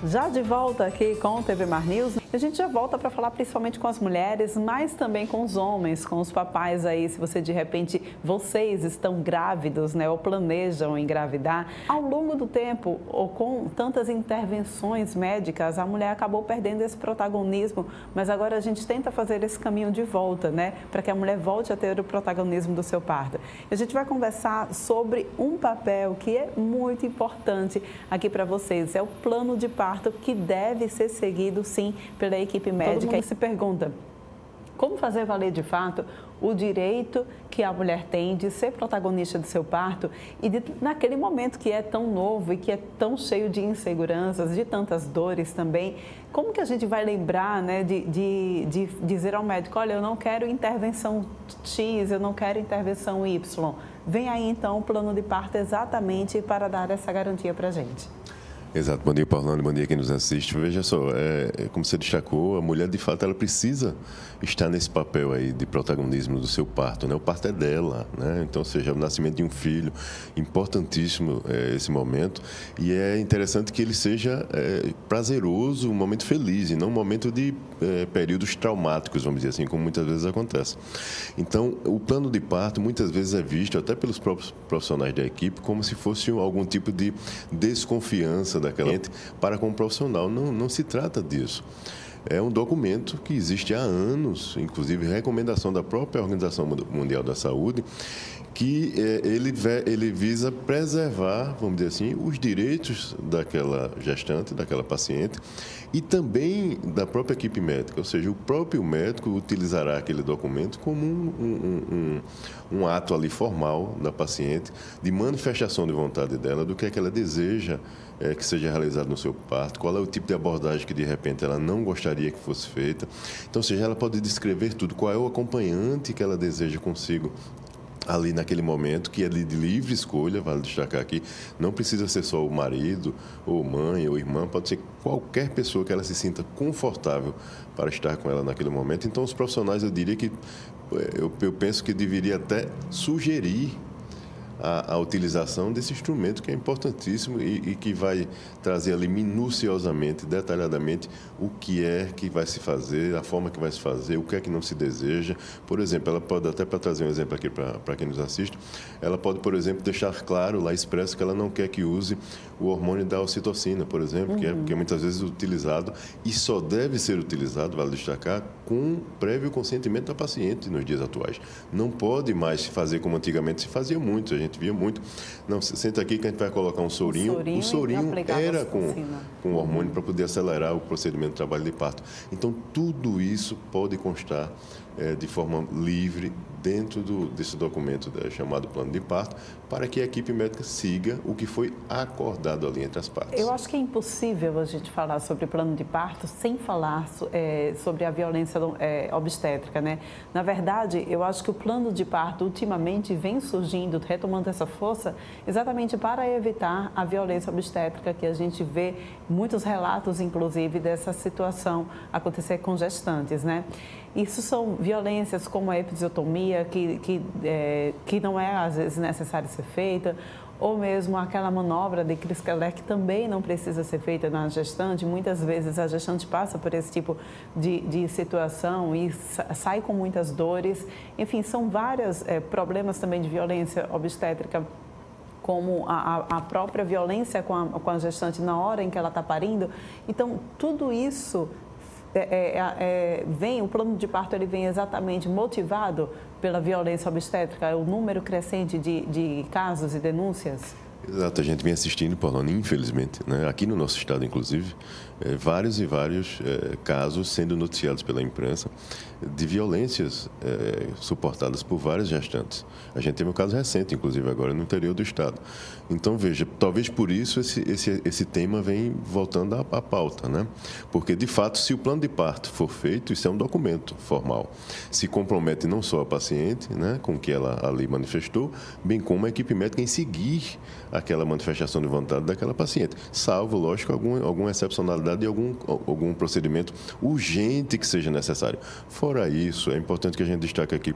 Já de volta aqui com o TV Mar News, a gente já volta para falar principalmente com as mulheres, mas também com os homens, com os papais aí, se você de repente, vocês estão grávidos, né, ou planejam engravidar. Ao longo do tempo, ou com tantas intervenções médicas, a mulher acabou perdendo esse protagonismo, mas agora a gente tenta fazer esse caminho de volta, né, para que a mulher volte a ter o protagonismo do seu parto. A gente vai conversar sobre um papel que é muito importante aqui para vocês, é o plano de parto, que deve ser seguido, sim, pela equipe médica. Todo mundo se pergunta, como fazer valer de fato o direito que a mulher tem de ser protagonista do seu parto e naquele momento que é tão novo e que é tão cheio de inseguranças, de tantas dores também, como que a gente vai lembrar, né, de dizer ao médico, olha, eu não quero intervenção X, eu não quero intervenção Y. Vem aí então o plano de parto exatamente para dar essa garantia para a gente. Exato. Bom dia, Paulano. Bom dia quem nos assiste. Veja só, como você destacou, a mulher, de fato, ela precisa estar nesse papel aí de protagonismo do seu parto, né? O parto é dela, né? Então, ou seja, o nascimento de um filho, importantíssimo esse momento. E é interessante que ele seja prazeroso, um momento feliz, e não um momento de períodos traumáticos, vamos dizer assim, como muitas vezes acontece. Então, o plano de parto, muitas vezes é visto, até pelos próprios profissionais da equipe, como se fosse algum tipo de desconfiança daquela gente para com o profissional. Não se trata disso. É um documento que existe há anos, inclusive recomendação da própria Organização Mundial da Saúde, que ele visa preservar, vamos dizer assim, os direitos daquela gestante, daquela paciente, e também da própria equipe médica. Ou seja, o próprio médico utilizará aquele documento como um ato ali formal da paciente, de manifestação de vontade dela, do que é que ela deseja que seja realizado no seu parto, qual é o tipo de abordagem que, de repente, ela não gostaria que fosse feita. Então, ou seja, ela pode descrever tudo, qual é o acompanhante que ela deseja consigo ali naquele momento, que é de livre escolha, vale destacar aqui, não precisa ser só o marido, ou mãe, ou irmã, pode ser qualquer pessoa que ela se sinta confortável para estar com ela naquele momento. Então, os profissionais, eu diria que, eu penso que deveria até sugerir a utilização desse instrumento, que é importantíssimo e que vai trazer ali minuciosamente, detalhadamente, o que é que vai se fazer, a forma que vai se fazer, o que é que não se deseja. Por exemplo, ela pode, até para trazer um exemplo aqui para quem nos assiste, ela pode, por exemplo, deixar claro, lá expresso, que ela não quer que use o hormônio da ocitocina, por exemplo, que é muitas vezes utilizado e só deve ser utilizado, vale destacar, com prévio consentimento da paciente nos dias atuais. Não pode mais se fazer como antigamente se fazia muito, a gente via muito. Não, senta aqui que a gente vai colocar um sorinho. O sorinho era com hormônio para poder acelerar o procedimento de trabalho de parto. Então, tudo isso pode constar de forma livre dentro desse documento chamado plano de parto, para que a equipe médica siga o que foi acordado ali entre as partes. Eu acho que é impossível a gente falar sobre plano de parto sem falar sobre a violência obstétrica, né? Na verdade, eu acho que o plano de parto ultimamente vem surgindo, retomando essa força, exatamente para evitar a violência obstétrica, que a gente vê muitos relatos, inclusive, dessa situação acontecer com gestantes, né? Isso são violências como a episiotomia, que não é, às vezes, necessário ser feita, ou mesmo aquela manobra de Crisquelé, que também não precisa ser feita na gestante. Muitas vezes a gestante passa por esse tipo de situação e sai com muitas dores. Enfim, são vários problemas também de violência obstétrica, como a própria violência com a gestante na hora em que ela está parindo. Então, tudo isso o plano de parto ele vem exatamente motivado pela violência obstétrica, o número crescente de casos e denúncias? Exato, a gente vem assistindo, Paulano, infelizmente, né? Aqui no nosso estado, inclusive, vários e vários casos sendo noticiados pela imprensa de violências suportadas por várias gestantes. A gente teve um caso recente, inclusive, agora no interior do estado. Então, veja, talvez por isso esse tema vem voltando à pauta, né? Porque, de fato, se o plano de parto for feito, isso é um documento formal. Se compromete não só a paciente, né, com o que ela ali manifestou, bem como a equipe médica em seguir aquela manifestação de vontade daquela paciente, salvo, lógico, alguma excepcionalidade e algum procedimento urgente que seja necessário. Fora isso, é importante que a gente destaque aqui,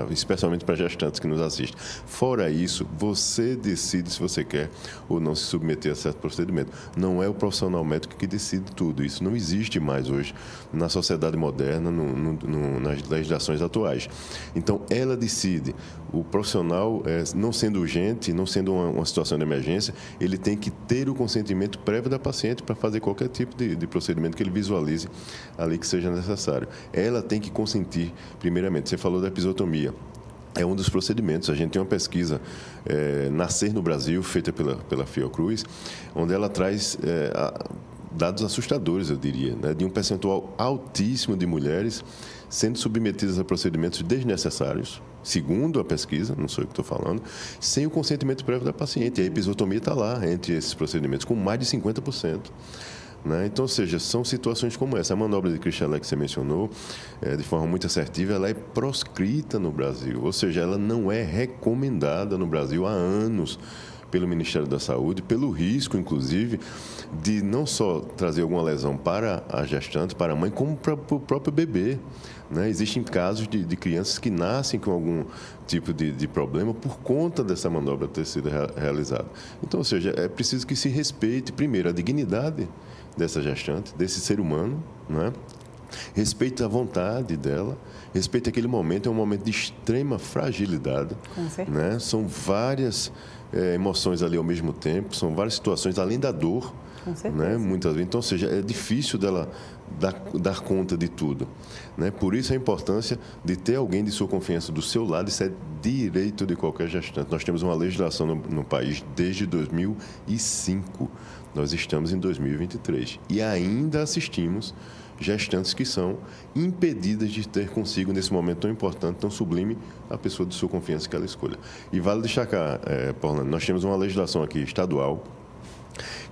especialmente para gestantes que nos assistem, fora isso, você decide se você quer ou não se submeter a certo procedimento. Não é o profissional médico que decide tudo. Isso não existe mais hoje na sociedade moderna, nas legislações atuais. Então, ela decide. O profissional, não sendo urgente, não sendo uma situação de emergência, ele tem que ter o consentimento prévio da paciente para fazer qualquer tipo de procedimento que ele visualize ali que seja necessário. Ela tem que consentir, primeiramente. Você falou da episiotomia. É um dos procedimentos. A gente tem uma pesquisa, Nascer no Brasil, feita pela Fiocruz, onde ela traz dados assustadores, eu diria, né, de um percentual altíssimo de mulheres sendo submetidas a procedimentos desnecessários, segundo a pesquisa, não sou eu que estou falando, sem o consentimento prévio da paciente. E a episiotomia está lá entre esses procedimentos, com mais de 50%. Né? Então, ou seja, são situações como essa. A manobra de Krichalé que você mencionou, de forma muito assertiva, ela é proscrita no Brasil, ou seja, ela não é recomendada no Brasil há anos pelo Ministério da Saúde, pelo risco, inclusive, de não só trazer alguma lesão para a gestante, para a mãe, como para o próprio bebê. Né? Existem casos de crianças que nascem com algum tipo de problema por conta dessa manobra ter sido realizada. Então, ou seja, é preciso que se respeite, primeiro, a dignidade dessa gestante, desse ser humano, né? Respeite a vontade dela, respeite aquele momento, é um momento de extrema fragilidade. Com certeza. Né? São várias emoções ali ao mesmo tempo, são várias situações, além da dor. Com certeza. Né? Muitas vezes. Então, ou seja, é difícil dela dar conta de tudo. Né? Por isso a importância de ter alguém de sua confiança do seu lado. Isso é direito de qualquer gestante. Nós temos uma legislação no país desde 2005. Nós estamos em 2023 e ainda assistimos gestantes que são impedidas de ter consigo, nesse momento tão importante, tão sublime, a pessoa de sua confiança que ela escolha. E vale destacar, Paulo, nós temos uma legislação aqui estadual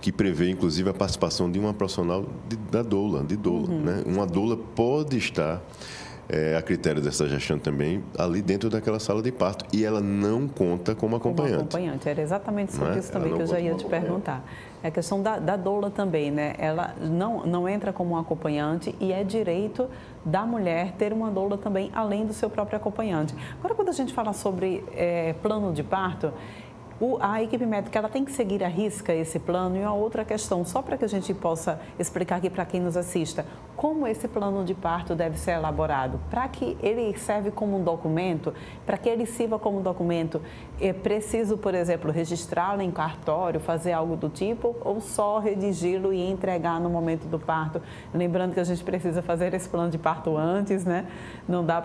que prevê, inclusive, a participação de uma profissional da doula, né? Uma doula pode estar, a critério dessa gestante também, ali dentro daquela sala de parto, e ela não conta como acompanhante. Como acompanhante, era exatamente sobre isso também que eu já ia te perguntar. É a questão da doula também, né? Ela não entra como um acompanhante e é direito da mulher ter uma doula também, além do seu próprio acompanhante. Agora, quando a gente fala sobre plano de parto, a equipe médica ela tem que seguir à risca esse plano. E uma outra questão, só para que a gente possa explicar aqui para quem nos assista, como esse plano de parto deve ser elaborado? Para que ele serve como um documento, para que ele sirva como um documento, é preciso, por exemplo, registrá-lo em cartório, fazer algo do tipo, ou só redigi-lo e entregar no momento do parto? Lembrando que a gente precisa fazer esse plano de parto antes, né? Não dá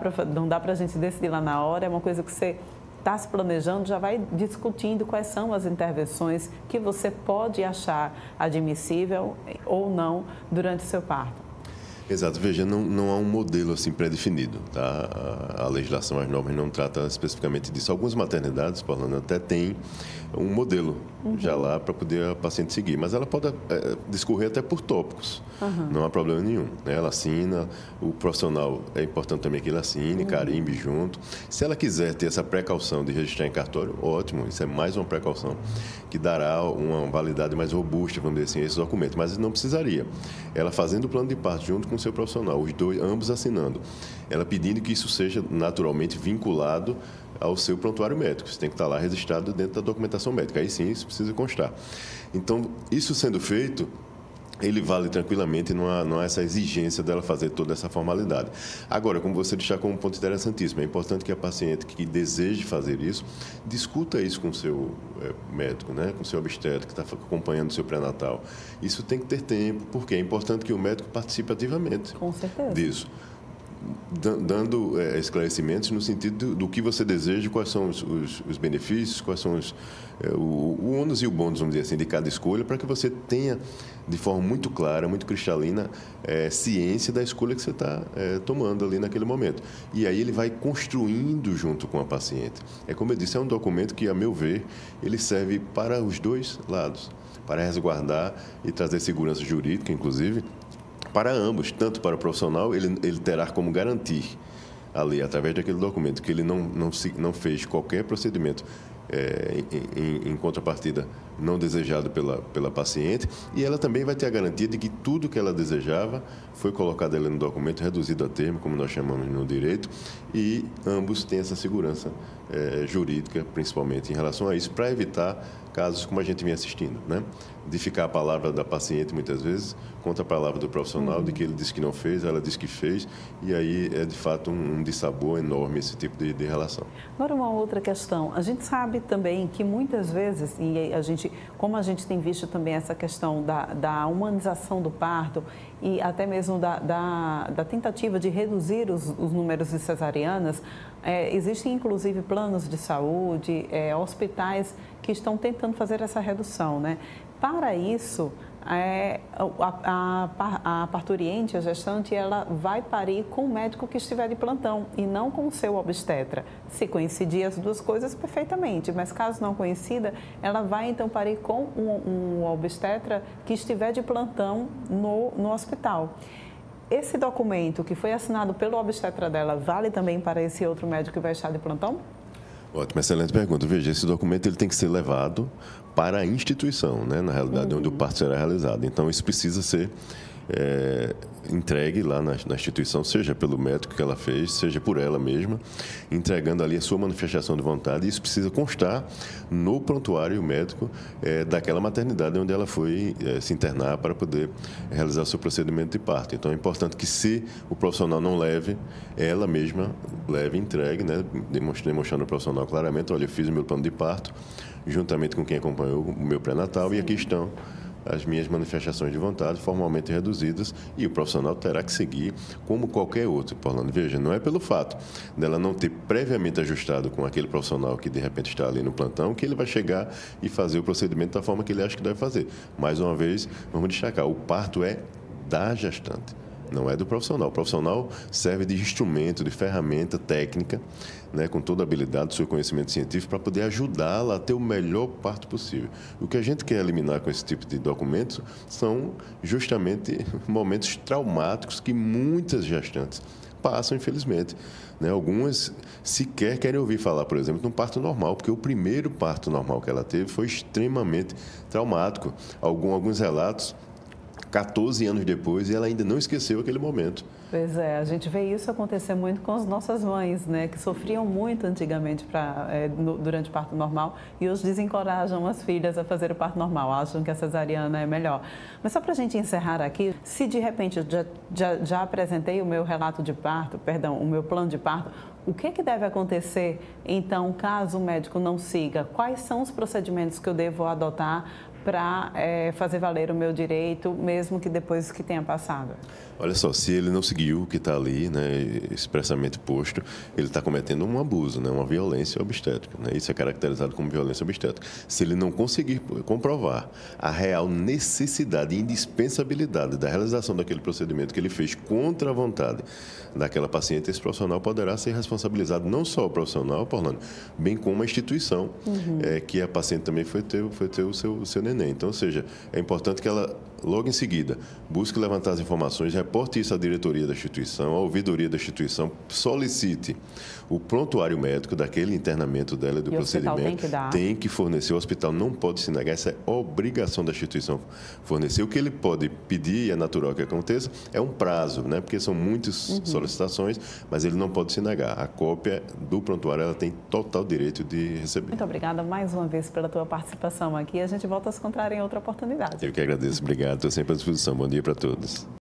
para a gente decidir lá na hora, é uma coisa que você está se planejando, já vai discutindo quais são as intervenções que você pode achar admissível ou não durante o seu parto. Exato. Veja, não há um modelo assim pré-definido, tá? A legislação, as normas não tratam especificamente disso. Algumas maternidades, Paulo, até têm um modelo já lá para poder a paciente seguir, mas ela pode discorrer até por tópicos, não há problema nenhum. Né? Ela assina, o profissional é importante também que ele assine, carimbe junto. Se ela quiser ter essa precaução de registrar em cartório, ótimo, isso é mais uma precaução que dará uma validade mais robusta, vamos dizer assim, a esse documento, mas não precisaria. Ela fazendo o plano de parto junto com o seu profissional, ambos assinando, ela pedindo que isso seja naturalmente vinculado ao seu prontuário médico. Isso tem que estar lá registrado dentro da documentação médica. Aí sim, isso precisa constar. Então, isso sendo feito, ele vale tranquilamente, não há essa exigência dela fazer toda essa formalidade. Agora, como você destacou um ponto interessantíssimo, é importante que a paciente que deseje fazer isso, discuta isso com o seu médico, né? Com o seu obstetra, que está acompanhando o seu pré-natal. Isso tem que ter tempo, porque é importante que o médico participe ativamente. Com certeza. Disso. Dando esclarecimentos no sentido do que você deseja, quais são os benefícios, quais são o ônus e o bônus, vamos dizer assim, de cada escolha, para que você tenha, de forma muito clara, muito cristalina, ciência da escolha que você está tomando ali naquele momento. E aí ele vai construindo junto com a paciente. É como eu disse, é um documento que, a meu ver, ele serve para os dois lados, para resguardar e trazer segurança jurídica, inclusive, para ambos, tanto para o profissional, ele terá como garantir ali, através daquele documento, que ele não fez qualquer procedimento em contrapartida não desejado pela paciente, e ela também vai ter a garantia de que tudo que ela desejava foi colocado ali no documento, reduzido a termo, como nós chamamos no direito, e ambos têm essa segurança jurídica, principalmente em relação a isso, para evitar casos como a gente vem assistindo, né? De ficar a palavra da paciente, muitas vezes, contra a palavra do profissional, de que ele disse que não fez, ela disse que fez, e aí é, de fato, um dissabor enorme esse tipo de relação. Agora, uma outra questão. A gente sabe também que muitas vezes, e como a gente tem visto também essa questão da humanização do parto e até mesmo da tentativa de reduzir os números de cesarianas, existem inclusive planos de saúde, hospitais que estão tentando fazer essa redução, né? Para isso, a parturiente, a gestante, ela vai parir com o médico que estiver de plantão e não com o seu obstetra. Se coincidir as duas coisas, perfeitamente, mas caso não coincida, ela vai então parir com um obstetra que estiver de plantão no hospital. Esse documento que foi assinado pelo obstetra dela vale também para esse outro médico que vai estar de plantão? Ótimo, excelente pergunta. Veja, esse documento ele tem que ser levado para a instituição, né? Na realidade, onde o parto será realizado. Então, isso precisa ser entregue lá na instituição, seja pelo médico que ela fez, seja por ela mesma, entregando ali a sua manifestação de vontade. E isso precisa constar no prontuário médico daquela maternidade onde ela foi se internar para poder realizar o seu procedimento de parto. Então, é importante que, se o profissional não leve, ela mesma leve e entregue, né? Demonstrando ao profissional claramente: olha, eu fiz o meu plano de parto, juntamente com quem acompanhou o meu pré-natal, e aqui estão as minhas manifestações de vontade formalmente reduzidas, e o profissional terá que seguir como qualquer outro. Orlando, veja, não é pelo fato dela não ter previamente ajustado com aquele profissional que de repente está ali no plantão que ele vai chegar e fazer o procedimento da forma que ele acha que deve fazer. Mais uma vez, vamos destacar, o parto é da gestante, não é do profissional. O profissional serve de instrumento, de ferramenta técnica, né, com toda a habilidade, seu conhecimento científico, para poder ajudá-la a ter o melhor parto possível. O que a gente quer eliminar com esse tipo de documentos são justamente momentos traumáticos que muitas gestantes passam, infelizmente, né? Algumas sequer querem ouvir falar, por exemplo, de um parto normal, porque o primeiro parto normal que ela teve foi extremamente traumático. Alguns relatos 14 anos depois, e ela ainda não esqueceu aquele momento. Pois é, a gente vê isso acontecer muito com as nossas mães, né, que sofriam muito antigamente durante o parto normal e hoje desencorajam as filhas a fazer o parto normal, acham que a cesariana é melhor. Mas só para a gente encerrar aqui, se de repente eu já apresentei o meu relato de parto, perdão, o meu plano de parto, o que deve acontecer, então, caso o médico não siga? Quais são os procedimentos que eu devo adotar para fazer valer o meu direito, mesmo que depois que tenha passado? Olha só, se ele não seguiu o que está ali, né, expressamente posto, ele está cometendo um abuso, né, uma violência obstétrica, né? Isso é caracterizado como violência obstétrica. Se ele não conseguir comprovar a real necessidade e indispensabilidade da realização daquele procedimento que ele fez contra a vontade daquela paciente, esse profissional poderá ser responsabilizado, não só o profissional, Orlando, bem como a instituição, que a paciente também foi ter o seu neném. Então, ou seja, é importante que ela, logo em seguida, busque levantar as informações, reporte isso à diretoria da instituição, à ouvidoria da instituição, solicite o prontuário médico daquele internamento dela e do procedimento. Tem que fornecer, o hospital não pode se negar, essa é obrigação da instituição fornecer. O que ele pode pedir, e é natural que aconteça, é um prazo, né? Porque são muitas solicitações, mas ele não pode se negar. A cópia do prontuário, ela tem total direito de receber. Muito obrigada mais uma vez pela tua participação aqui. A gente volta a se encontrar em outra oportunidade. Eu que agradeço. Obrigado. Estou sempre à disposição. Bom dia para todos.